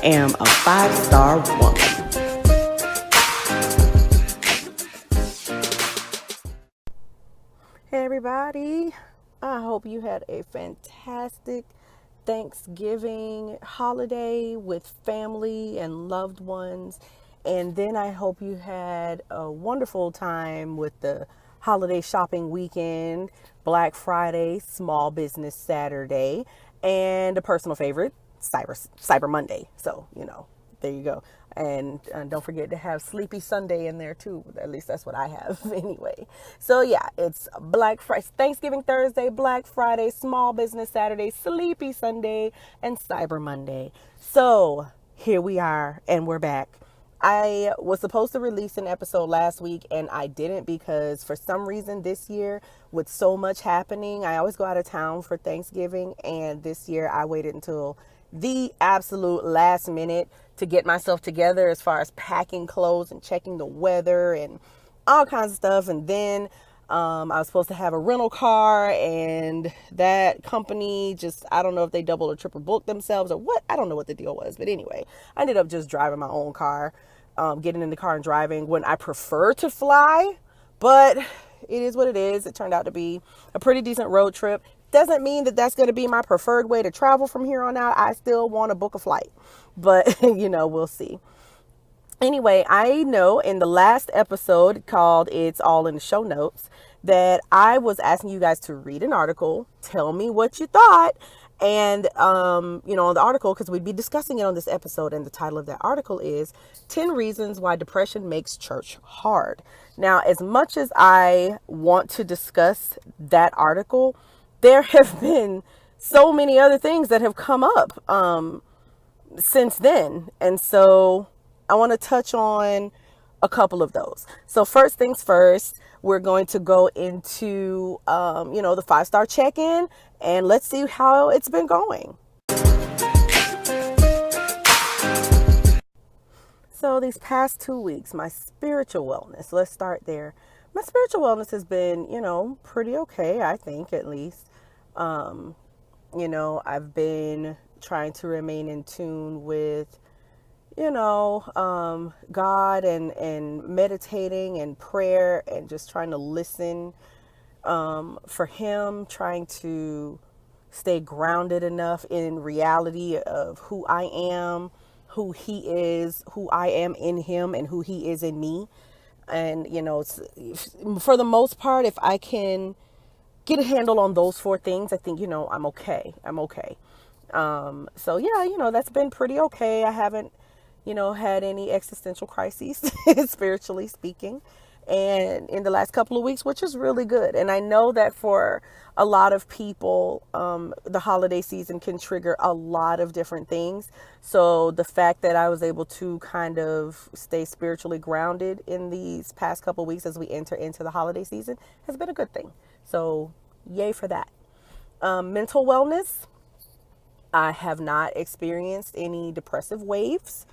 am a 5-star woman. Hey everybody, I hope you had a fantastic Thanksgiving holiday with family and loved ones. And then I hope you had a wonderful time with the holiday shopping weekend, Black Friday, Small Business Saturday, and a personal favorite, Cyber Monday. So, there you go. And don't forget to have Sleepy Sunday in there too. At least that's what I have anyway. So yeah, it's Black Friday, Thanksgiving Thursday, Black Friday, Small Business Saturday, Sleepy Sunday, and Cyber Monday. So here we are, and we're back. I was supposed to release an episode last week and I didn't because for some reason this year with so much happening, I always go out of town for Thanksgiving, and this year I waited until the absolute last minute to get myself together as far as packing clothes and checking the weather and all kinds of stuff. And then I was supposed to have a rental car, and that company just, I don't know if they double or triple booked themselves or what. I don't know what the deal was. But anyway, I ended up just driving my own car, getting in the car and driving when I prefer to fly. But it is what it is. It turned out to be a pretty decent road trip. Doesn't mean that that's going to be my preferred way to travel from here on out. I still want to book a flight, but we'll see. Anyway, I know in the last episode called It's All in the Show Notes that I was asking you guys to read an article, tell me what you thought. And, on the article, because we'd be discussing it on this episode, and the title of that article is 10 Reasons Why Depression Makes Church Hard. Now, as much as I want to discuss that article, there have been so many other things that have come up since then. And so I want to touch on a couple of those. So first things first, we're going to go into, the 5-star check-in, and let's see how it's been going. So these past 2 weeks, my spiritual wellness, let's start there. My spiritual wellness has been, pretty okay, I think, at least. I've been trying to remain in tune with, God and meditating and prayer and just trying to listen for Him, trying to stay grounded enough in reality of who I am, who He is, who I am in Him, and who He is in me. And, for the most part, if I can get a handle on those 4 things, I think, I'm okay. So yeah, that's been pretty okay. I haven't, had any existential crises, spiritually speaking, and in the last couple of weeks, which is really good. And I know that for a lot of people, the holiday season can trigger a lot of different things. So the fact that I was able to kind of stay spiritually grounded in these past couple of weeks as we enter into the holiday season has been a good thing. So yay for that. Mental wellness. I have not experienced any depressive waves.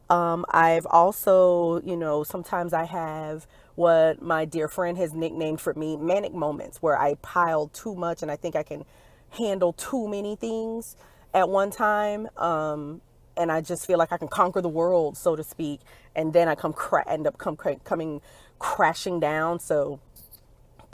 I've also, sometimes I have what my dear friend has nicknamed for me manic moments, where I pile too much and I think I can handle too many things at one time. And I just feel like I can conquer the world, so to speak. And then I end up coming crashing down. So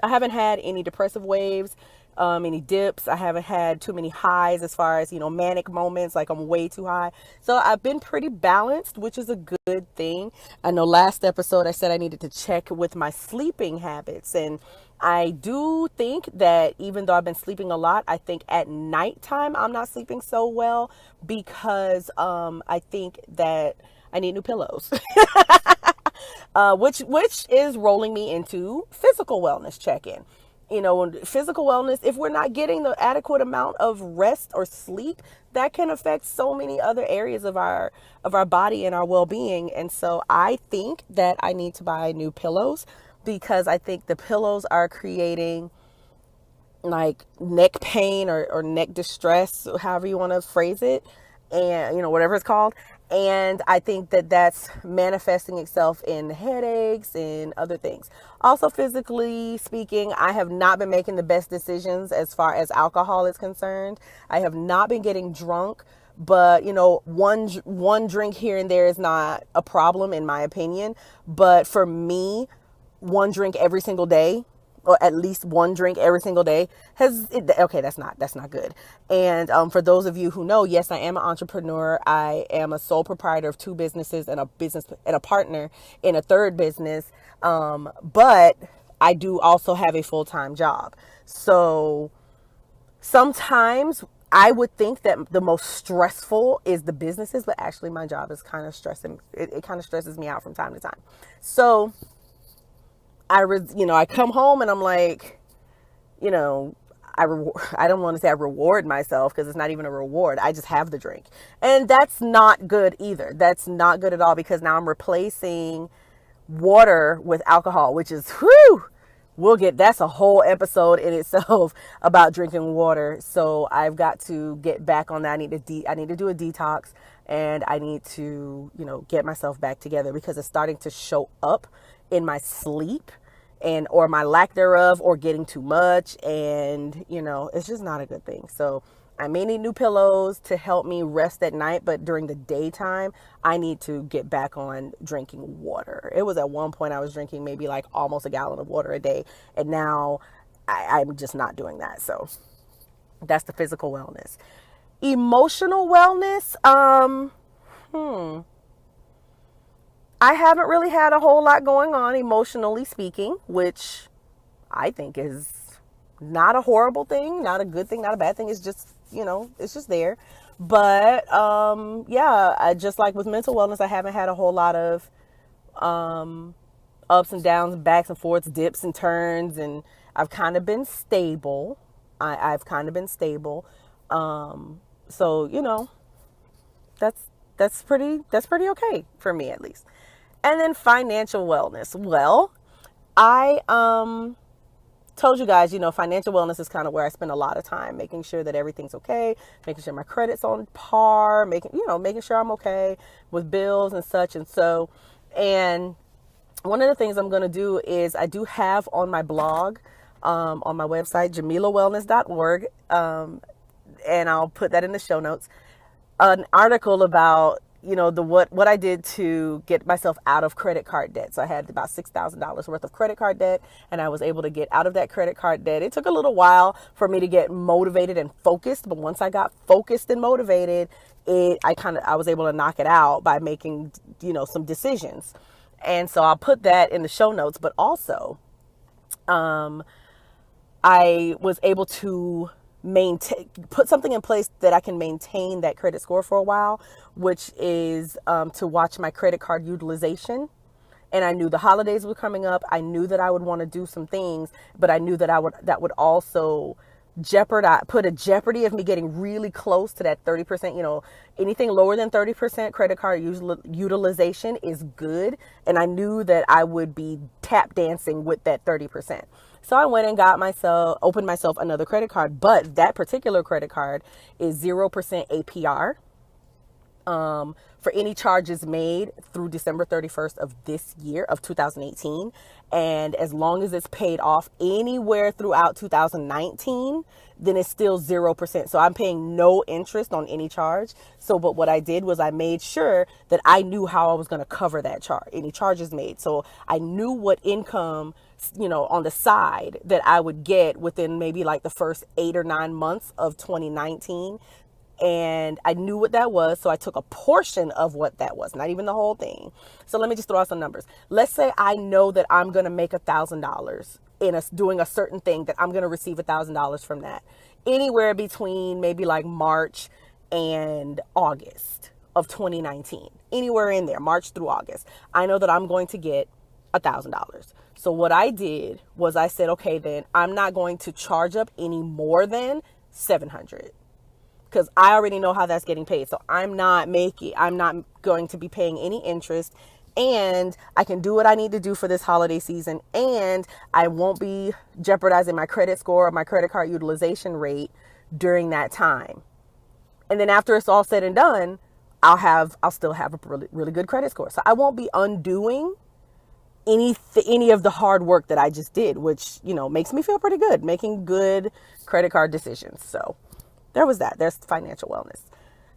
I haven't had any depressive waves, any dips. I haven't had too many highs as far as, manic moments, like I'm way too high. So I've been pretty balanced, which is a good thing. I know last episode I said I needed to check with my sleeping habits. And I do think that even though I've been sleeping a lot, I think at nighttime I'm not sleeping so well because I think that I need new pillows. Which is rolling me into physical wellness check-in. Physical wellness, if we're not getting the adequate amount of rest or sleep, that can affect so many other areas of our body and our well-being. And so I think that I need to buy new pillows because I think the pillows are creating like neck pain or neck distress, however you want to phrase it, and whatever it's called. And I think that that's manifesting itself in headaches and other things. Also, physically speaking, I have not been making the best decisions as far as alcohol is concerned. I have not been getting drunk but one drink here and there is not a problem in my opinion. But for me, one drink every single day, or at least one drink every single day, okay, that's not good. And for those of you who know, yes, I am an entrepreneur. I am a sole proprietor of two businesses and a partner in a third business. But I do also have a full-time job. So sometimes I would think that the most stressful is the businesses, but actually my job is kind of stressing. It kind of stresses me out from time to time. So I come home and I'm like, you know, I don't want to say I reward myself because it's not even a reward. I just have the drink. And that's not good either. That's not good at all, because now I'm replacing water with alcohol, which is, that's a whole episode in itself about drinking water. So I've got to get back on that. I need to do a detox, and I need to, get myself back together, because it's starting to show up in my sleep or my lack thereof, or getting too much. And, it's just not a good thing. So I may need new pillows to help me rest at night, but during the daytime, I need to get back on drinking water. It was at one point I was drinking maybe like almost a gallon of water a day, and now I'm just not doing that. So that's the physical wellness. Emotional wellness, I haven't really had a whole lot going on emotionally speaking, which I think is not a horrible thing, not a good thing, not a bad thing. It's just, it's just there. But I just, like with mental wellness, I haven't had a whole lot of ups and downs, backs and forths, dips and turns, and I've kind of been stable. I've kind of been stable. So, that's pretty okay for me, at least. And then financial wellness. Well, I told you guys, financial wellness is kind of where I spend a lot of time, making sure that everything's okay, making sure my credit's on par, making sure I'm okay with bills and such. And so, and one of the things I'm going to do is, I do have on my blog, on my website, jamilawellness.org, and I'll put that in the show notes, an article about, what I did to get myself out of credit card debt. So I had about $6,000 worth of credit card debt, and I was able to get out of that credit card debt. It took a little while for me to get motivated and focused, but once I got focused and motivated, I was able to knock it out by making, some decisions. And so I'll put that in the show notes, but also, I was able to put something in place that I can maintain that credit score for a while, which is to watch my credit card utilization. And I knew the holidays were coming up. I knew that I would want to do some things, but I knew that that would also put a jeopardy of me getting really close to that 30%. Anything lower than 30% credit card utilization is good. And I knew that I would be tap dancing with that 30%. So I went and opened myself another credit card, but that particular credit card is 0% APR. For any charges made through December 31st of this year, of 2018. And as long as it's paid off anywhere throughout 2019, then it's still 0%. So I'm paying no interest on any charge. But what I did was I made sure that I knew how I was going to cover that charge, any charges made. So I knew what income, on the side that I would get within maybe like the first 8 or 9 months of 2019. And I knew what that was. So I took a portion of what that was, not even the whole thing. So let me just throw out some numbers. Let's say I know that I'm going to make $1,000 in doing a certain thing, that I'm going to receive $1,000 from that. Anywhere between maybe like March and August of 2019, anywhere in there, March through August, I know that I'm going to get $1,000. So what I did was I said, okay, then I'm not going to charge up any more than $700. Because I already know how that's getting paid. So I'm not going to be paying any interest, and I can do what I need to do for this holiday season, and I won't be jeopardizing my credit score or my credit card utilization rate during that time. And then after it's all said and done, I'll still have a really, really good credit score. So I won't be undoing any of the hard work that I just did, which, makes me feel pretty good, making good credit card decisions. So there was that. There's financial wellness.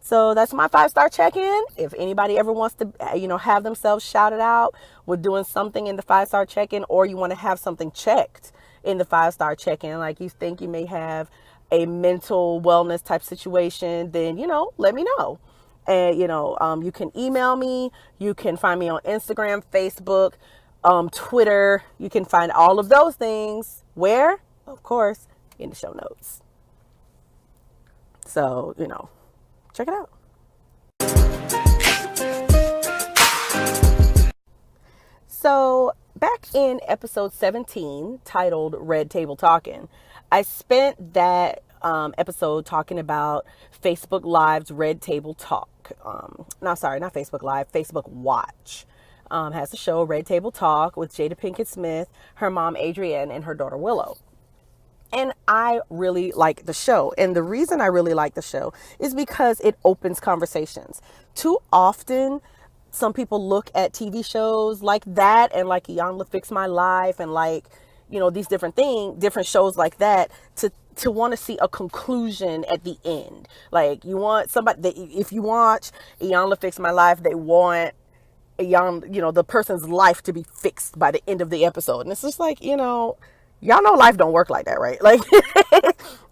So that's my 5-star check-in. If anybody ever wants to, have themselves shouted out with doing something in the 5-star check-in, or you want to have something checked in the 5-star check-in, like you think you may have a mental wellness type situation, then, let me know. And, you can email me. You can find me on Instagram, Facebook, Twitter. You can find all of those things. Where? Of course, in the show notes. So, check it out. So, back in episode 17, titled Red Table Talking, I spent that episode talking about Facebook Live's Red Table Talk. Not Facebook Live, Facebook Watch. Has a show, Red Table Talk, with Jada Pinkett Smith, her mom Adrienne, and her daughter Willow. And I really like the show. And the reason I really like the show is because it opens conversations. Too often, some people look at TV shows like that and like Iyanla Fix My Life and like, these different shows like that to want to see a conclusion at the end. Like, you want somebody, if you watch Iyanla Fix My Life, they want the person's life to be fixed by the end of the episode. And it's just like, y'all know life don't work like that, right? Like,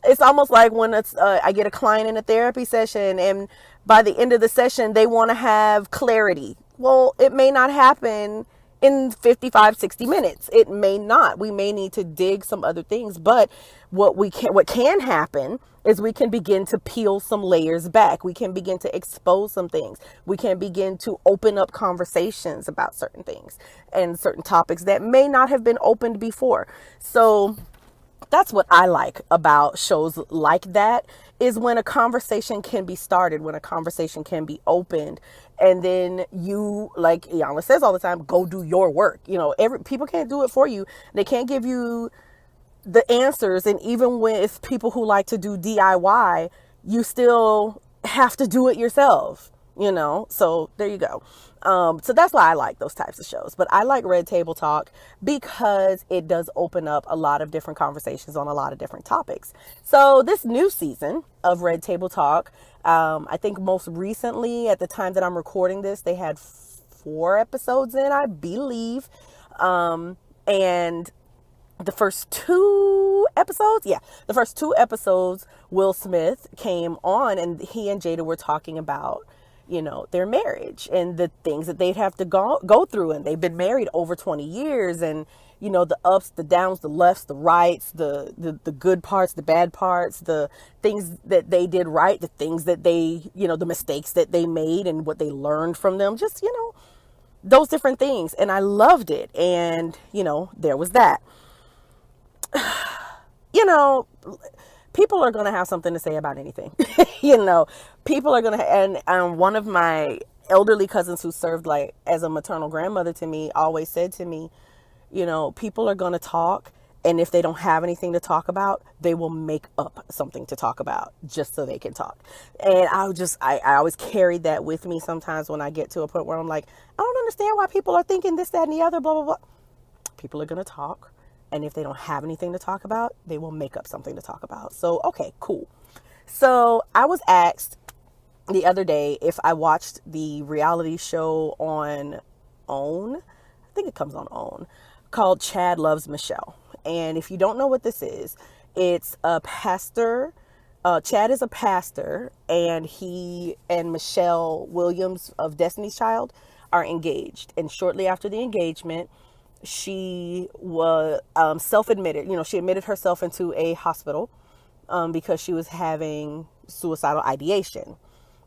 it's almost like when I get a client in a therapy session and by the end of the session, they want to have clarity. Well, it may not happen in 55, 60 minutes. It may not. We may need to dig some other things, but what can happen is we can begin to peel some layers back. We can begin to expose some things. We can begin to open up conversations about certain things and certain topics that may not have been opened before. So that's what I like about shows like that, is when a conversation can be started, when a conversation can be opened, and then you, like Iyanla says all the time, go do your work. People can't do it for you. They can't give you the answers. And even with people who like to do DIY, you still have to do it yourself, so there you go. So that's why I like those types of shows. But I like Red Table Talk because it does open up a lot of different conversations on a lot of different topics. So this new season of Red Table Talk, I think most recently, at the time that I'm recording this, they had 4 episodes in, I believe. And the first 2 episodes, Will Smith came on and he and Jada were talking about, their marriage and the things that they'd have to go through. And they've been married over 20 years and, the ups, the downs, the lefts, the rights, the good parts, the bad parts, the things that they did right, the things that they, the mistakes that they made and what they learned from them, just, those different things. And I loved it. And, there was that. People are going to have something to say about anything. People are going to, and one of my elderly cousins who served like as a maternal grandmother to me always said to me, people are going to talk, and if they don't have anything to talk about, they will make up something to talk about just so they can talk. And I always carried that with me sometimes when I get to a point where I'm like, I don't understand why people are thinking this, that, and the other, blah, blah, blah. People are going to talk. And if they don't have anything to talk about, they will make up something to talk about. So, okay, cool. So I was asked the other day if I watched the reality show on OWN. I think it comes on OWN, called Chad Loves Michelle. And if you don't know what this is, it's a pastor. Chad is a pastor, and he and Michelle Williams of Destiny's Child are engaged. And shortly after the engagement, she was self-admitted. She admitted herself into a hospital because she was having suicidal ideation.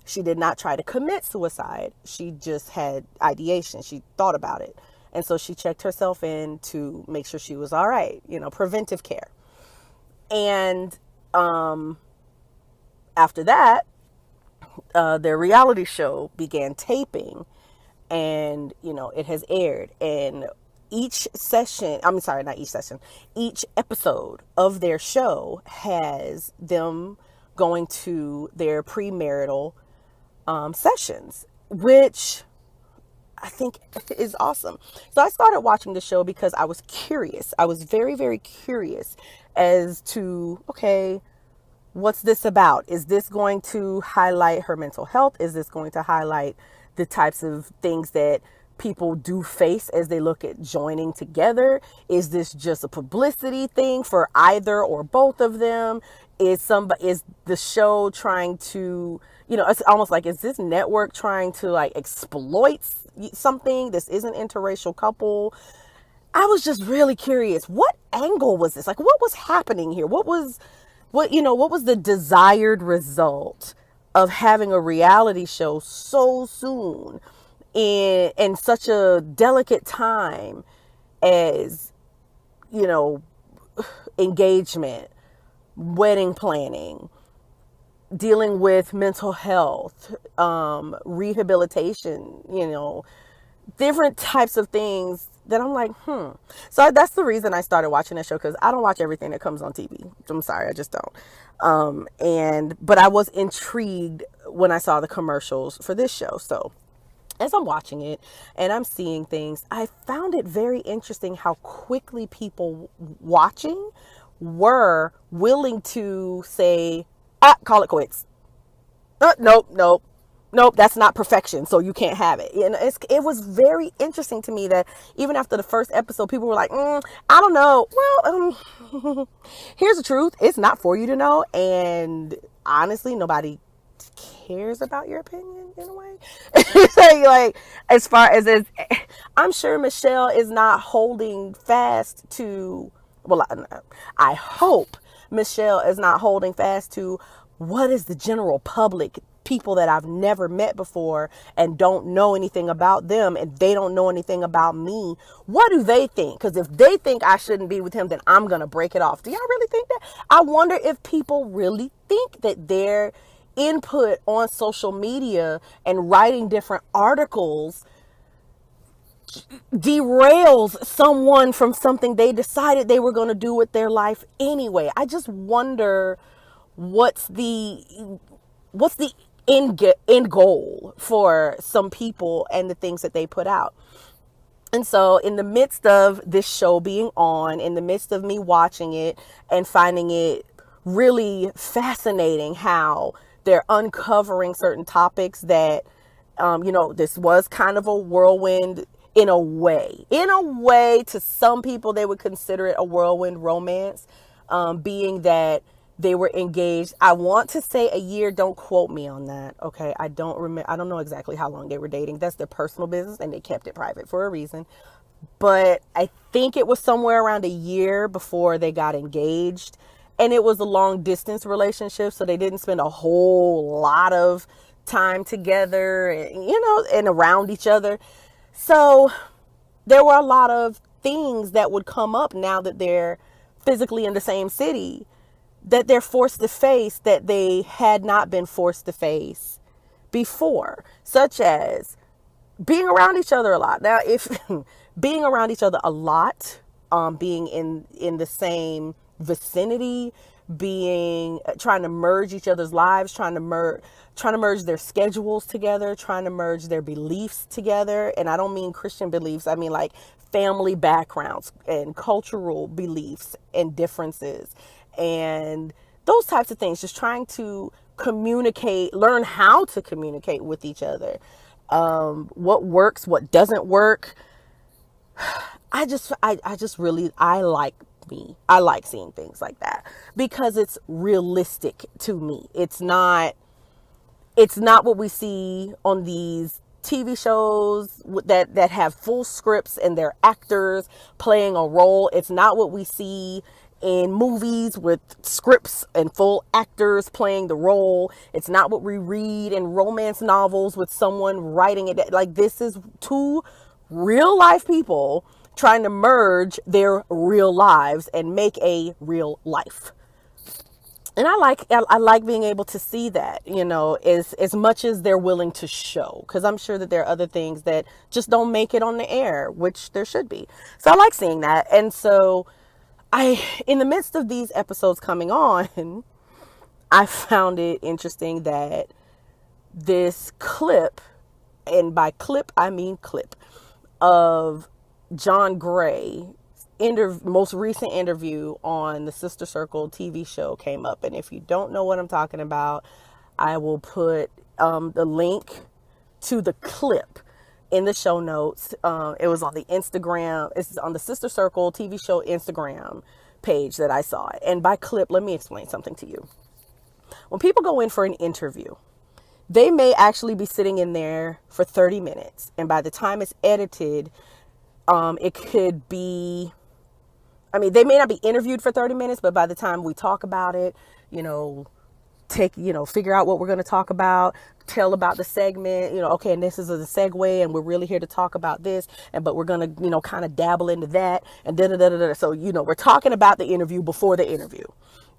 She did not try to commit suicide. She just had ideation. She thought about it. And so she checked herself in to make sure she was all right, preventive care. And after that, their reality show began taping, and, it has aired. And each episode of their show has them going to their premarital sessions, which I think is awesome. So I started watching the show because I was curious. I was very, very curious as to, okay, What's this about? Is this going to highlight her mental health? Is this going to highlight the types of things that people do face as they look at joining together? Is this just a publicity thing for either or both of them? Is the show trying to, it's almost like, is this network trying to like exploit something? This is an interracial couple. I was just really curious. What angle was this? Like, what was happening here? What was the desired result of having a reality show so soon in such a delicate time as, engagement, wedding planning, dealing with mental health, rehabilitation, different types of things that I'm like, So that's the reason I started watching this show, because I don't watch everything that comes on TV. I'm sorry, I just don't. But I was intrigued when I saw the commercials for this show. So as I'm watching it and I'm seeing things, I found it very interesting how quickly people watching were willing to say, call it quits. Nope, that's not perfection, so you can't have it. And it was very interesting to me that even after the first episode, people were like, I don't know. Well, here's the truth. It's not for you to know. And honestly, nobody cares about your opinion in a way. like, as far as I'm sure Michelle is not holding fast to, well, I hope Michelle is not holding fast to what is the general public, people that I've never met before and don't know anything about them, and they don't know anything about me. What do they think? Because if they think I shouldn't be with him, then I'm going to break it off. Do y'all really think that? I wonder if people really think that their input on social media and writing different articles derails someone from something they decided they were going to do with their life anyway. I just wonder what's the end goal for some people and the things that they put out. And so in the midst of this show being on, in the midst of me watching it and finding it really fascinating how they're uncovering certain topics that, this was kind of a whirlwind in a way. In a way, to some people, they would consider it a whirlwind romance, being that they were engaged. I want to say a year. Don't quote me on that. Okay. I don't remember. I don't know exactly how long they were dating. That's their personal business, and they kept it private for a reason. But I think it was somewhere around a year before they got engaged, and it was a long distance relationship. So they didn't spend a whole lot of time together, and around each other. So there were a lot of things that would come up now that they're physically in the same city, that they're forced to face that they had not been forced to face before, such as being around each other a lot. Now, if being around each other a lot, being in the same vicinity, trying to merge each other's lives, trying to merge their schedules together, trying to merge their beliefs together. And I don't mean Christian beliefs. I mean like family backgrounds and cultural beliefs and differences and those types of things. Just trying to communicate, learn how to communicate with each other. What works, what doesn't work. I like seeing things like that because it's realistic to me. It's not what we see on these TV shows that have full scripts and their actors playing a role. It's not what we see in movies with scripts and full actors playing the role. It's not what we read in romance novels with someone writing it. Like, this is two real life people trying to merge their real lives and make a real life. And I like being able to see that, as much as they're willing to show, because I'm sure that there are other things that just don't make it on the air, which there should be. So I like seeing that. And so in the midst of these episodes coming on, I found it interesting that this clip, and by clip, I mean clip, of John Gray most recent interview on the Sister Circle TV show came up. And if you don't know what I'm talking about, I will put the link to the clip in the show notes. It was on the Instagram. It's on the Sister Circle TV show Instagram page that I saw it. And by clip, let me explain something to you. When people go in for an interview, they may actually be sitting in there for 30 minutes. And by the time it's edited, it could be, they may not be interviewed for 30 minutes, but by the time we talk about it, figure out what we're going to talk about, tell about the segment, okay, and this is a segue, and we're really here to talk about this, but we're going to, kind of dabble into that, and da-da-da-da-da. So, we're talking about the interview before the interview.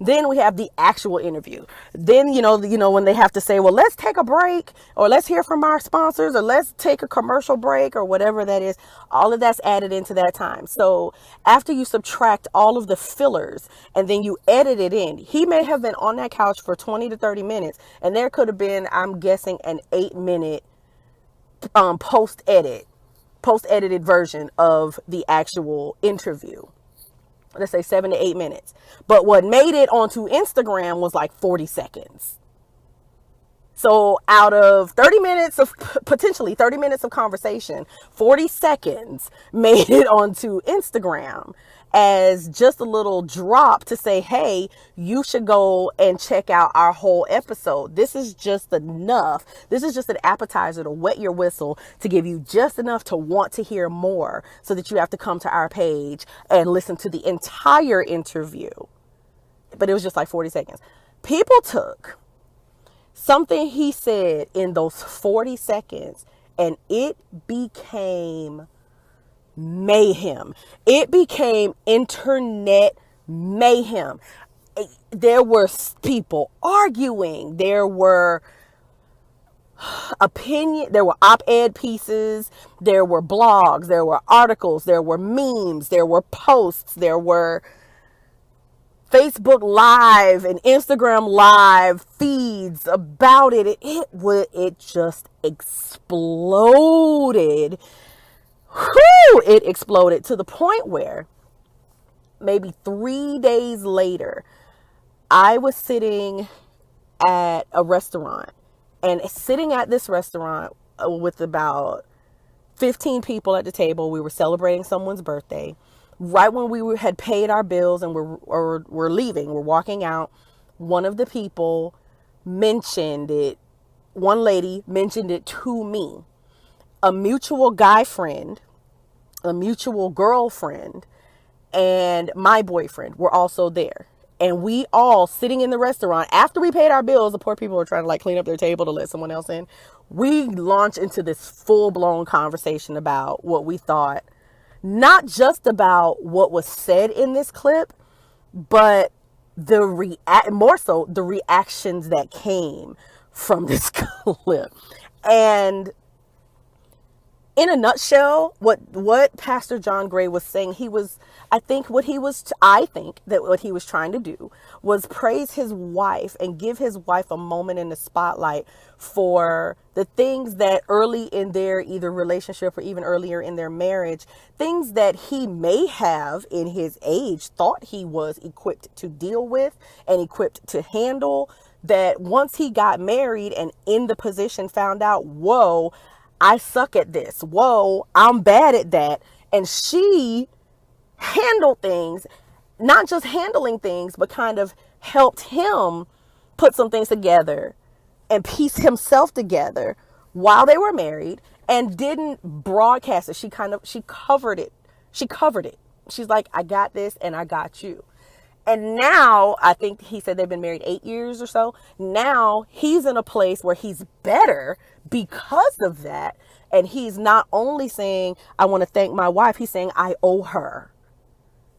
Then we have the actual interview. Then, when they have to say, well, let's take a break, or let's hear from our sponsors, or let's take a commercial break, or whatever that is, all of that's added into that time. So after you subtract all of the fillers and then you edit it in, he may have been on that couch for 20 to 30 minutes, and there could have been, I'm guessing, an 8-minute post-edited version of the actual interview. Let's say 7 to 8 minutes. But what made it onto Instagram was like 40 seconds. So out of 30 minutes of potentially 30 minutes of conversation, 40 seconds made it onto Instagram as just a little drop to say, hey, you should go and check out our whole episode. This is just enough. This is just an appetizer to wet your whistle, to give you just enough to want to hear more, so that you have to come to our page and listen to the entire interview. But it was just like 40 seconds. People took something he said in those 40 seconds and it became mayhem. It became internet mayhem. There were people arguing. There were there were op-ed pieces. There were blogs. There were articles. There were memes. There were posts. There were Facebook Live and Instagram Live feeds about it. It just exploded. It exploded to the point where maybe 3 days later, I was sitting at a restaurant, and sitting at this restaurant with about 15 people at the table. We were celebrating someone's birthday. Right when we had paid our bills and we're leaving, we're walking out, one of the people mentioned it. One lady mentioned it to me. A mutual guy friend, a mutual girlfriend, and my boyfriend were also there. And we all sitting in the restaurant, after we paid our bills, the poor people were trying to clean up their table to let someone else in. We launched into this full-blown conversation about what we thought, not just about what was said in this clip, but more so the reactions that came from this clip. And in a nutshell, what Pastor John Gray was saying, I think what he was trying to do was praise his wife and give his wife a moment in the spotlight for the things that early in their either relationship or even earlier in their marriage, things that he may have in his age thought he was equipped to deal with and equipped to handle, that once he got married and in the position found out, whoa, I suck at this. Whoa, I'm bad at that. And she handled things, not just handling things, but kind of helped him put some things together and piece himself together while they were married, and didn't broadcast it. She covered it. She's like, I got this and I got you. And now, I think he said they've been married 8 years or so. Now he's in a place where he's better because of that. And he's not only saying, I want to thank my wife, he's saying, I owe her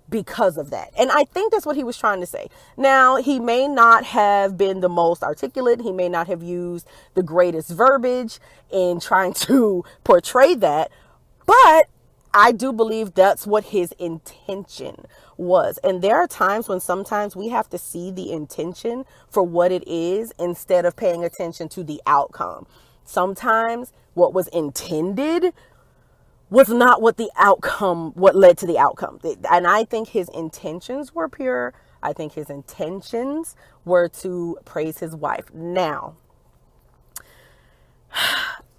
because of that. And I think that's what he was trying to say. Now, he may not have been the most articulate. He may not have used the greatest verbiage in trying to portray that. But I do believe that's what his intention was. And there are times when sometimes we have to see the intention for what it is instead of paying attention to the outcome. Sometimes what was intended was not what led to the outcome. And I think his intentions were pure. I think his intentions were to praise his wife. Now,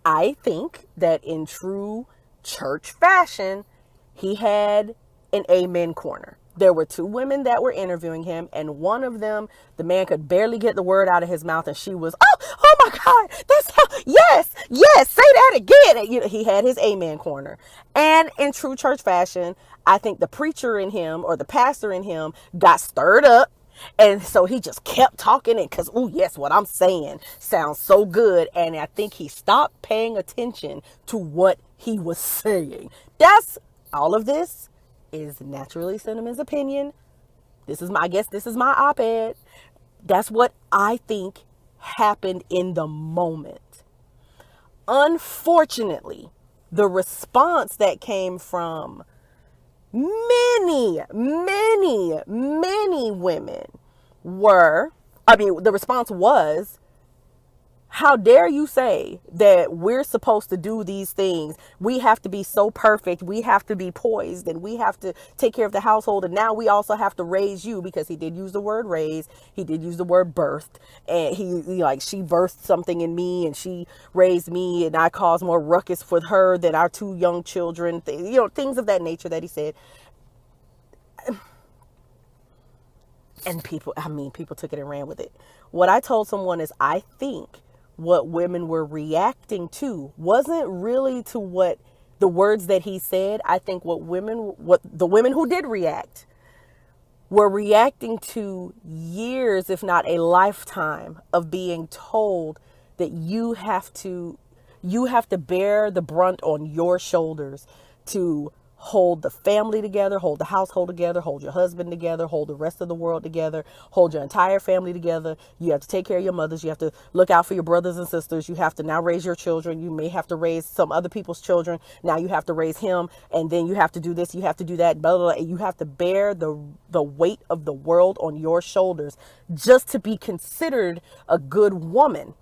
I think that in true church fashion, he had an amen corner. There were two women that were interviewing him, and one of them, the man could barely get the word out of his mouth, and she was, oh my God, that's how, yes, say that again. And, he had his amen corner. And in true church fashion, I think the preacher in him, or the pastor in him, got stirred up. And so he just kept talking, and because, oh yes, what I'm saying sounds so good. And I think he stopped paying attention to what he was saying. That's all of this is naturally Cinnamon's opinion. I guess this is my op-ed. That's what I think happened in the moment. Unfortunately, the response that came from many women the response was, how dare you say that we're supposed to do these things? We have to be so perfect. We have to be poised, and we have to take care of the household. And now we also have to raise you, because he did use the word raise. He did use the word birthed, and she birthed something in me, and she raised me, and I caused more ruckus with her than our two young children. Things of that nature that he said. And people took it and ran with it. What I told someone is, I think what women were reacting to wasn't really to what the words that he said. I think what the women who did react were reacting to years, if not a lifetime, of being told that you have to bear the brunt on your shoulders to hold the family together, hold the household together, hold your husband together, hold the rest of the world together, hold your entire family together. You have to take care of your mothers. You have to look out for your brothers and sisters. You have to now raise your children. You may have to raise some other people's children. Now you have to raise him, and then you have to do this, you have to do that, blah, blah, blah. And you have to bear the weight of the world on your shoulders just to be considered a good woman.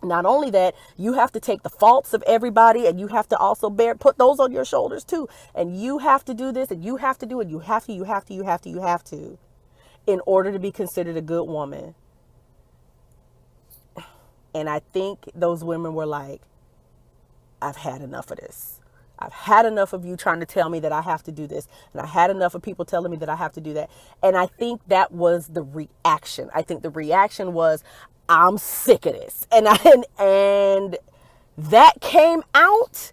Not only that, you have to take the faults of everybody, and you have to also put those on your shoulders too. And you have to do this, and you have to do it. You have to, in order to be considered a good woman. And I think those women were like, I've had enough of this. I've had enough of you trying to tell me that I have to do this. And I had enough of people telling me that I have to do that. And I think that was the reaction. I think the reaction was, I'm sick of this. And that came out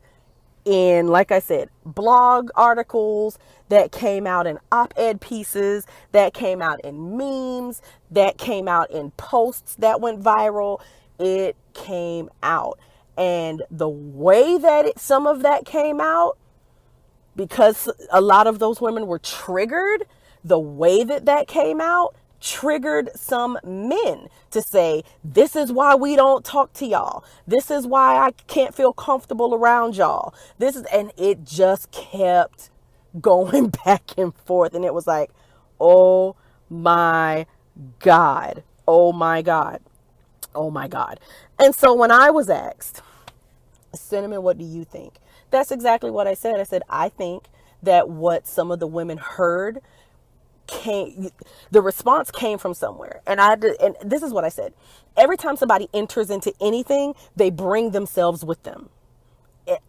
in, like I said, blog articles, that came out in op-ed pieces, that came out in memes, that came out in posts that went viral. It came out. And the way that some of that came out, because a lot of those women were triggered, the way that came out triggered some men to say, this is why we don't talk to y'all. This is why I can't feel comfortable around y'all. And it just kept going back and forth. And it was like, oh my God, oh my God, oh my God. And so when I was asked, Cinnamon, what do you think? That's exactly what I said. I said, I think that what some of the women heard the response came from somewhere. And this is what I said. Every time somebody enters into anything, they bring themselves with them.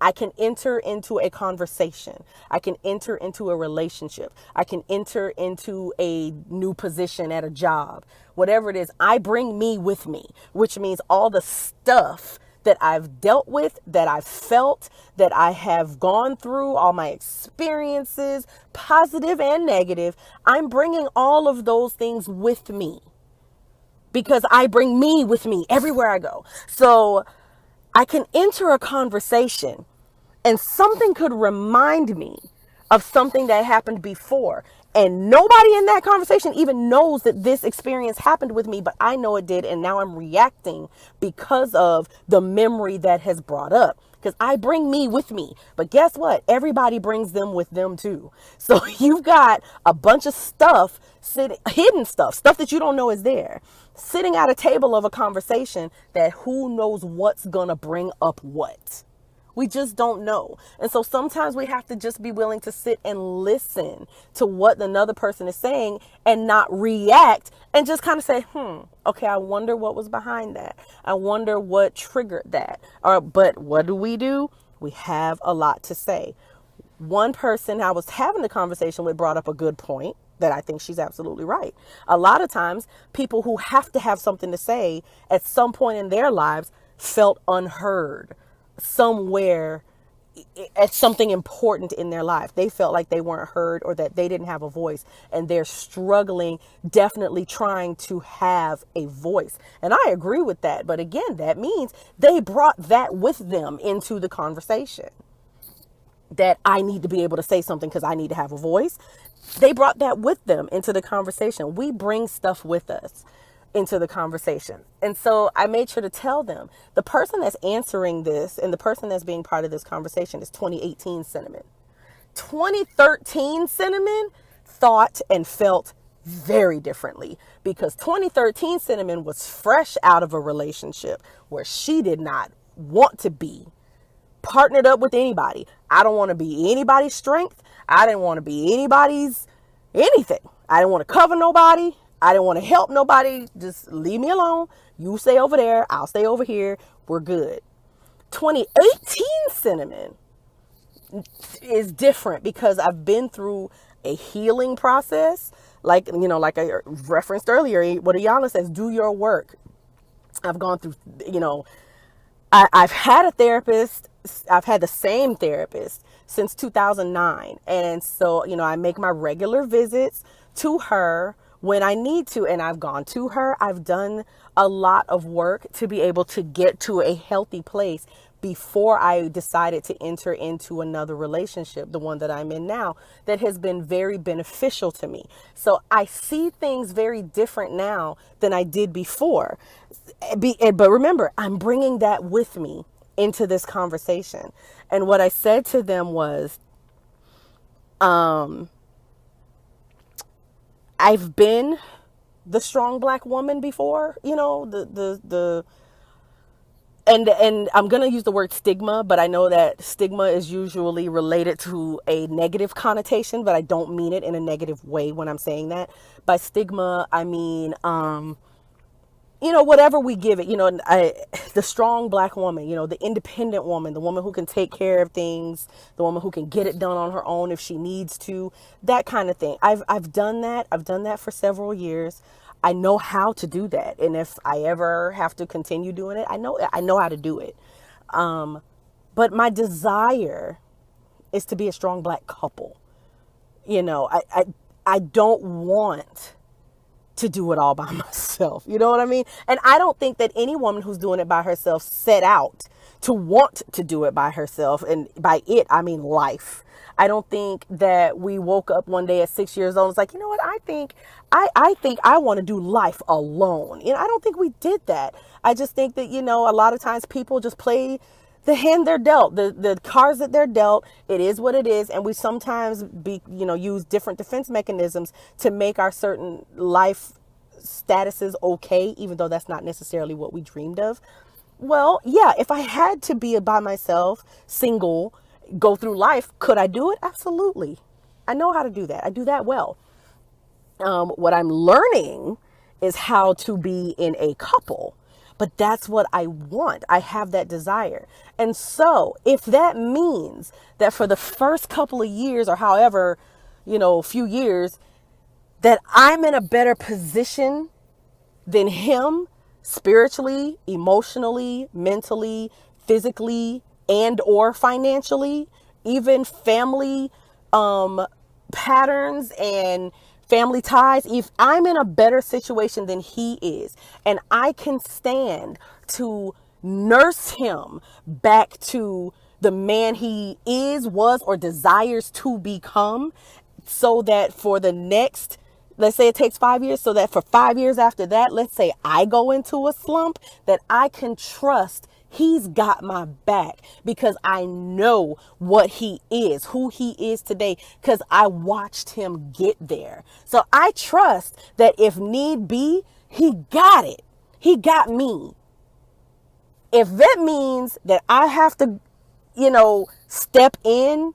I can enter into a conversation. I can enter into a relationship. I can enter into a new position at a job. Whatever it is, I bring me with me, which means all the stuff that I've dealt with, that I've felt, that I have gone through, all my experiences, positive and negative, I'm bringing all of those things with me, because I bring me with me everywhere I go. So I can enter a conversation and something could remind me of something that happened before. And nobody in that conversation even knows that this experience happened with me, but I know it did. And now I'm reacting because of the memory that has brought up, because I bring me with me. But guess what? Everybody brings them with them too. So you've got a bunch of stuff, hidden stuff that you don't know is there, sitting at a table of a conversation that who knows what's going to bring up what. We just don't know. And so sometimes we have to just be willing to sit and listen to what another person is saying and not react and just kind of say, okay, I wonder what was behind that. I wonder what triggered that. But what do? We have a lot to say. One person I was having the conversation with brought up a good point that I think she's absolutely right. A lot of times people who have to have something to say at some point in their lives felt unheard somewhere at something important in their life. They felt like they weren't heard or that they didn't have a voice, and they're struggling, definitely trying to have a voice. And I agree with that. But again, that means they brought that with them into the conversation, that I need to be able to say something because I need to have a voice. They brought that with them into the conversation. We bring stuff with us into the conversation. And so I made sure to tell them the person that's answering this and the person that's being part of this conversation is 2018 Cinnamon. 2013 Cinnamon thought and felt very differently, because 2013 Cinnamon was fresh out of a relationship where she did not want to be partnered up with anybody. I don't want to be anybody's strength. I didn't want to be anybody's anything. I didn't want to cover nobody. I didn't want to help nobody. Just leave me alone. You stay over there. I'll stay over here. We're good. 2018 Cinnamon is different because I've been through a healing process. Like I referenced earlier, what Ayana says, do your work. I've gone through, I've had a therapist. I've had the same therapist since 2009. And so, I make my regular visits to her when I need to. And I've gone to her. I've done a lot of work to be able to get to a healthy place before I decided to enter into another relationship, the one that I'm in now, that has been very beneficial to me. So I see things very different now than I did before. But remember, I'm bringing that with me into this conversation. And what I said to them was, I've been the strong Black woman before, and I'm going to use the word stigma, but I know that stigma is usually related to a negative connotation, but I don't mean it in a negative way when I'm saying that. By stigma, I mean, whatever we give it, the strong Black woman, the independent woman, the woman who can take care of things, the woman who can get it done on her own if she needs to, that kind of thing. I've done that. I've done that for several years. I know how to do that. And if I ever have to continue doing it, I know how to do it. But my desire is to be a strong Black couple. I don't want to do it all by myself. You know what I mean? And I don't think that any woman who's doing it by herself set out to want to do it by herself. And by it, I mean life. I don't think that we woke up one day at 6 years old and was like, you know what, I think I want to do life alone. I don't think we did that. I just think that, a lot of times people just play the hand they're dealt, the cards that they're dealt. It is what it is. And we sometimes use different defense mechanisms to make our certain life statuses okay, even though that's not necessarily what we dreamed of. Well, yeah, if I had to be by myself, single, go through life, could I do it? Absolutely. I know how to do that. I do that well. What I'm learning is how to be in a couple, but that's what I want. I have that desire. And so if that means that for the first couple of years or however, few years, that I'm in a better position than him spiritually, emotionally, mentally, physically, and or financially, even family patterns and family ties, if I'm in a better situation than he is, and I can stand to nurse him back to the man he is, was, or desires to become, so that for the next, let's say it takes 5 years, so that for 5 years after that, let's say I go into a slump, that I can trust he's got my back because I know what he is, who he is today, because I watched him get there. So I trust that if need be, he got it. He got me. If that means that I have to step in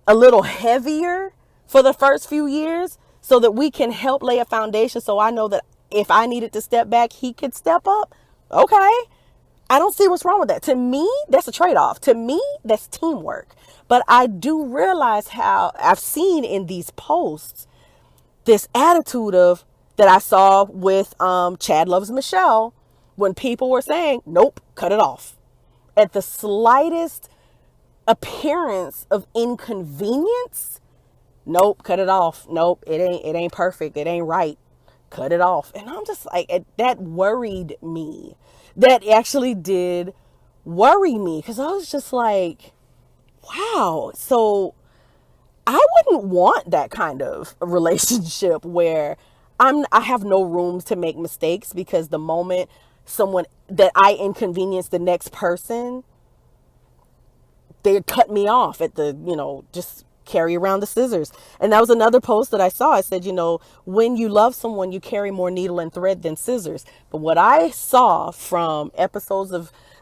a little heavier for the first few years so that we can help lay a foundation. So I know that if I needed to step back, he could step up. Okay. I don't see what's wrong with that. To me, that's a trade-off. To me, that's teamwork. But I do realize how I've seen in these posts this attitude of that I saw with Chad Loves Michelle when people were saying, nope, cut it off. At the slightest appearance of inconvenience, nope, cut it off. Nope, it ain't perfect. It ain't right. Cut it off. And I'm just like, that worried me. That actually did worry me because I was just like, wow. So I wouldn't want that kind of relationship where I have no room to make mistakes, because the moment someone that I inconvenience the next person, they cut me off at the, just carry around the scissors. And that was another post that I saw. I said, when you love someone, you carry more needle and thread than scissors. But what I saw from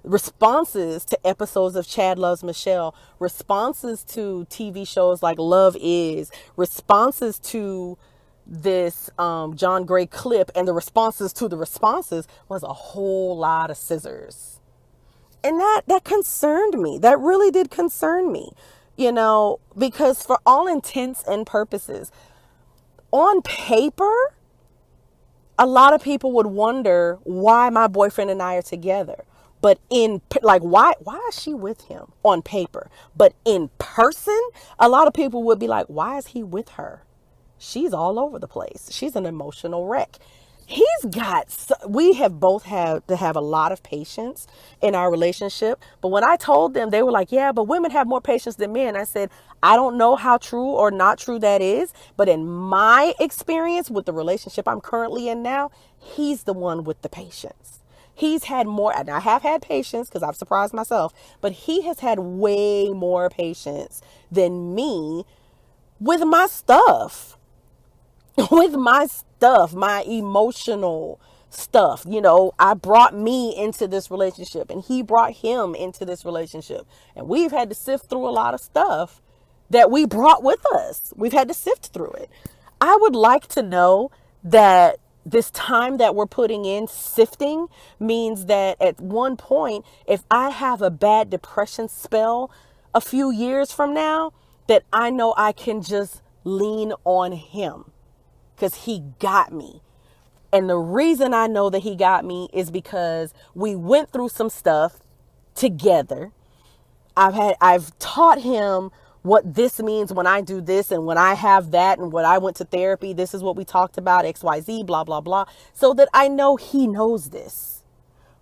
responses to episodes of Chad Loves Michelle, responses to TV shows like Love Is, responses to this John Gray clip, and the responses to the responses was a whole lot of scissors. And that concerned me. That really did concern me, because for all intents and purposes, on paper, a lot of people would wonder why my boyfriend and I are together. But why is she with him on paper? But in person, a lot of people would be like, why is he with her? She's all over the place. She's an emotional wreck. We have both had to have a lot of patience in our relationship. But when I told them, they were like, yeah, but women have more patience than men. I said, I don't know how true or not true that is. But in my experience with the relationship I'm currently in now, he's the one with the patience. He's had more, and I have had patience because I've surprised myself, but he has had way more patience than me with my stuff. My emotional stuff. I brought me into this relationship and he brought him into this relationship. And we've had to sift through a lot of stuff that we brought with us. We've had to sift through it. I would like to know that this time that we're putting in sifting means that at one point, if I have a bad depression spell a few years from now, that I know I can just lean on him. Because he got me. And the reason I know that he got me is because we went through some stuff together. I've taught him what this means when I do this and when I have that, and when I went to therapy, this is what we talked about, XYZ, blah, blah, blah. So that I know he knows this.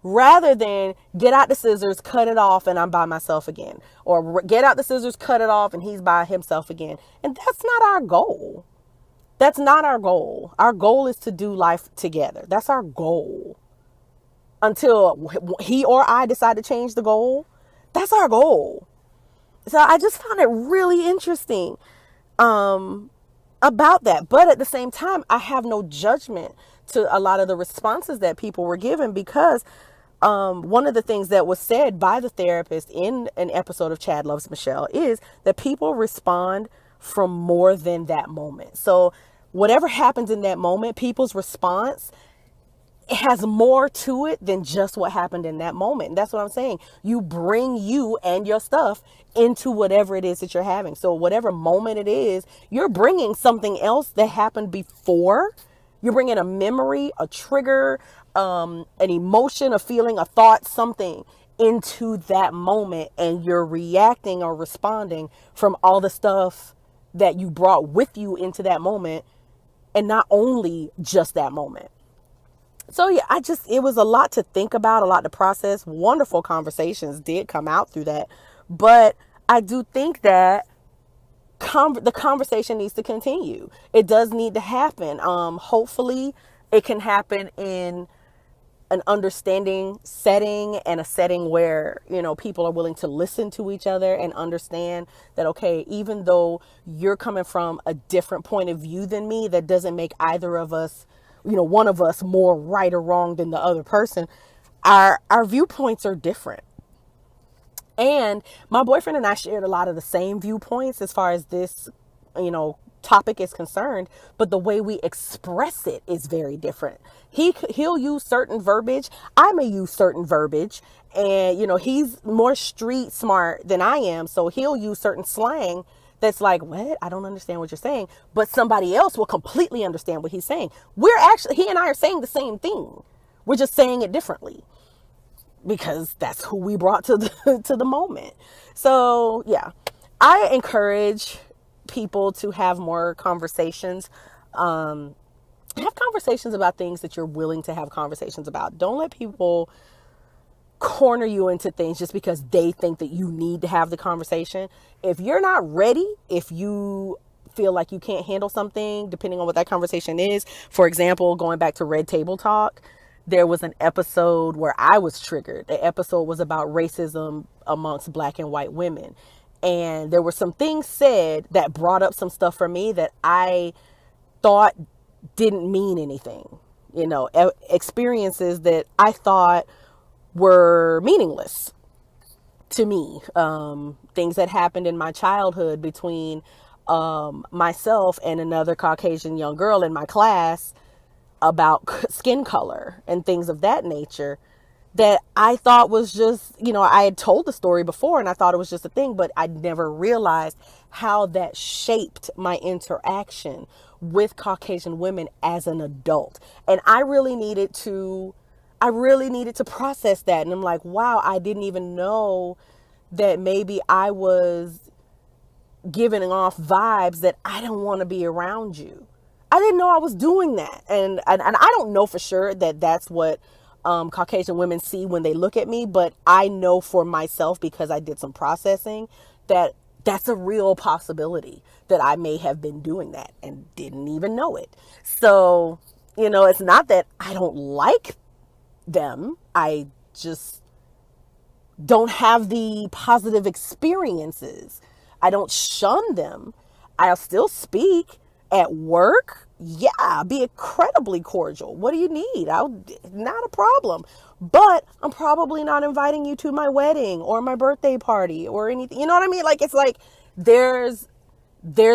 Rather than get out the scissors, cut it off, and I'm by myself again. Or get out the scissors, cut it off, and he's by himself again. And that's not our goal. That's not our goal. Our goal is to do life together. That's our goal. Until he or I decide to change the goal, that's our goal. So I just found it really interesting about that. But at the same time, I have no judgment to a lot of the responses that people were given, because one of the things that was said by the therapist in an episode of Chad Loves Michelle is that people respond from more than that moment. So whatever happens in that moment, people's response, it has more to it than just what happened in that moment. And that's what I'm saying. You bring you and your stuff into whatever it is that you're having. So whatever moment it is, you're bringing something else that happened before. You're bringing a memory, a trigger, an emotion, a feeling, a thought, something into that moment. And you're reacting or responding from all the stuff that you brought with you into that moment, and not only just that moment. So yeah, it was a lot to think about, a lot to process. Wonderful conversations did come out through that. But I do think that the conversation needs to continue. It does need to happen. Hopefully it can happen in an understanding setting, and a setting where, people are willing to listen to each other and understand that, okay, even though you're coming from a different point of view than me, that doesn't make either of us, one of us more right or wrong than the other person. Our viewpoints are different. And my boyfriend and I shared a lot of the same viewpoints as far as this, topic is concerned, but the way we express it is very different. He'll use certain verbiage. I may use certain verbiage, and he's more street smart than I am, so he'll use certain slang that's like, what? I don't understand what you're saying, but somebody else will completely understand what he's saying. He and I are saying the same thing. We're just saying it differently because that's who we brought to the moment. So yeah, I encourage people to have more conversations. Have conversations about things that you're willing to have conversations about. Don't let people corner you into things just because they think that you need to have the conversation. If you're not ready, if you feel like you can't handle something, depending on what that conversation is. For example, going back to Red Table Talk, there was an episode where I was triggered. The episode was about racism amongst Black and white women. And there were some things said that brought up some stuff for me that I thought didn't mean anything. Experiences that I thought were meaningless to me. Things that happened in my childhood between myself and another Caucasian young girl in my class about skin color and things of that nature that I thought was just, I had told the story before and I thought it was just a thing, but I never realized how that shaped my interaction with Caucasian women as an adult. And I really needed to process that. And I'm like, wow, I didn't even know that maybe I was giving off vibes that I don't want to be around you. I didn't know I was doing that. And I don't know for sure that that's what Caucasian women see when they look at me, but I know for myself, because I did some processing, that that's a real possibility that I may have been doing that and didn't even know it. So, it's not that I don't like them. I just don't have the positive experiences. I don't shun them. I'll still speak at work. Yeah, be incredibly cordial. What do you need? Not a problem. But I'm probably not inviting you to my wedding or my birthday party or anything. You know what I mean? Like, it's like there's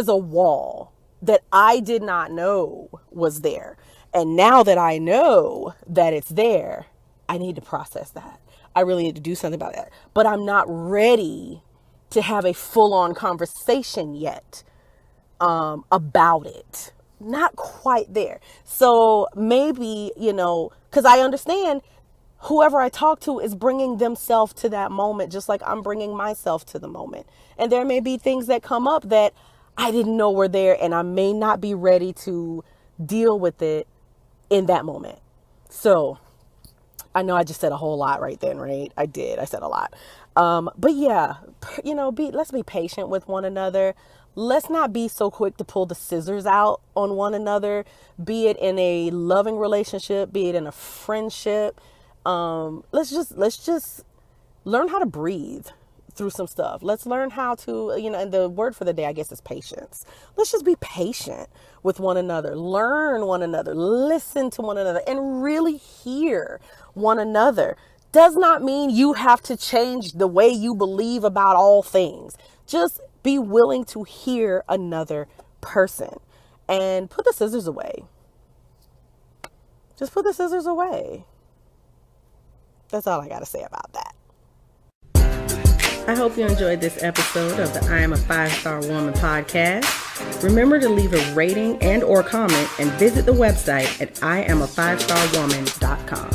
a wall that I did not know was there. And now that I know that it's there, I need to process that. I really need to do something about that. But I'm not ready to have a full-on conversation yet about it. Not quite there. So maybe, because I understand whoever I talk to is bringing themselves to that moment, just like I'm bringing myself to the moment. And there may be things that come up that I didn't know were there, and I may not be ready to deal with it in that moment. So I know I just said a whole lot right then, right? I did. I said a lot. But yeah, let's be patient with one another. Let's not be so quick to pull the scissors out on one another, be it in a loving relationship, be it in a friendship. Let's just learn how to breathe through some stuff. Let's learn how to, and the word for the day, I guess, is patience. Let's just be patient with one another, learn one another, listen to one another, and really hear one another. Does not mean you have to change the way you believe about all things. Just be willing to hear another person and put the scissors away. Just put the scissors away. That's all I got to say about that. I hope you enjoyed this episode of the I Am a 5-Star Woman podcast. Remember to leave a rating and or comment and visit the website at IamA5StarWoman.com.